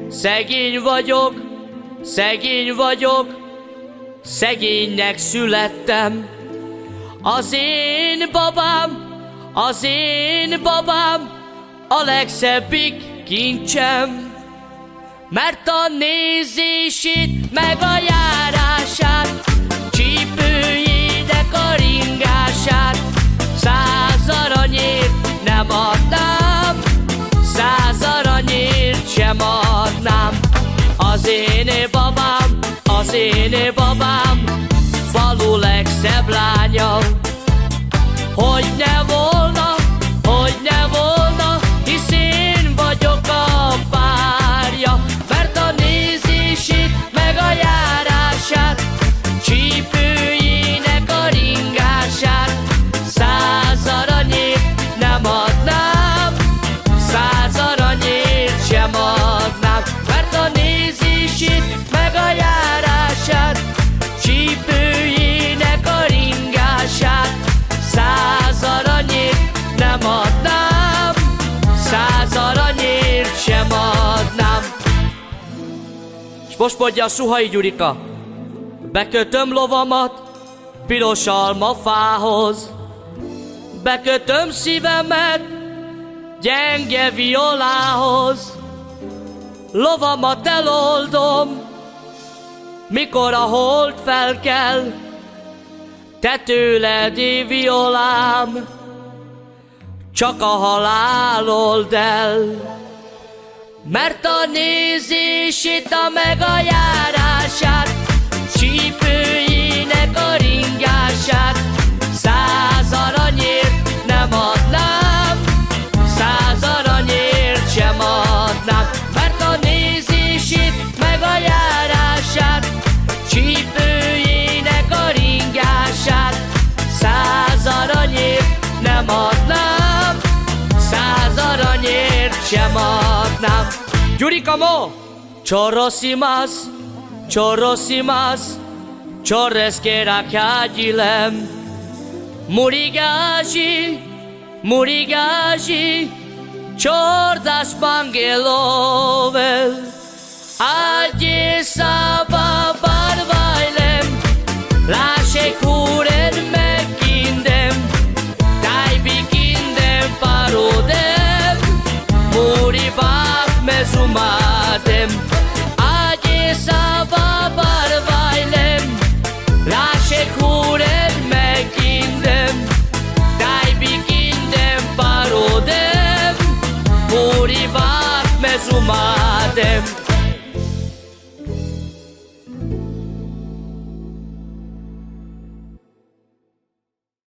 szegény vagyok, szegénynek születtem. Az én babám a legszebbik kincsem, mert a nézését meg a járását, csípőjének a ringását 100 aranyért nem adnám, 100 aranyért sem adnám. Az én babám falu legszebb lánya. Hogy ne volna, hisz én vagyok a párja, mert a nézését meg a járását, csípőjének a ringását 100 aranyért nem adnám, 100 aranyért sem adnám, mert a nézését meg a járását, csípőjének a ringását 100 aranyért nem adnám, 100 aranyért sem adnám. S most mondja a Suhai Gyurika: bekötöm lovamat piros almafához, bekötöm szívemet gyenge violához, lovamat eloldom, mikor a hold felkel, te tőled violám, csak a halál old el. Mert a nézését, a meg a járását, csípőjének a ringását 100 aranyért nem adnám, 100 aranyért sem adnám. Mert a nézését, meg a járását, csípőjének a ringását 100 aranyért nem adnám, 100 aranyért sem adnám. Gyurika mo! Chorrosimas, chorres que rakyagilem, murigaji, chordas bangelovel, agye szababar vajlem, lásek huren megindem, tájbikindem parodem, muribak mezumatem. Agye szababar vajlem, lásek huren megindem, tájbikindem parodem, muribak mezumatem.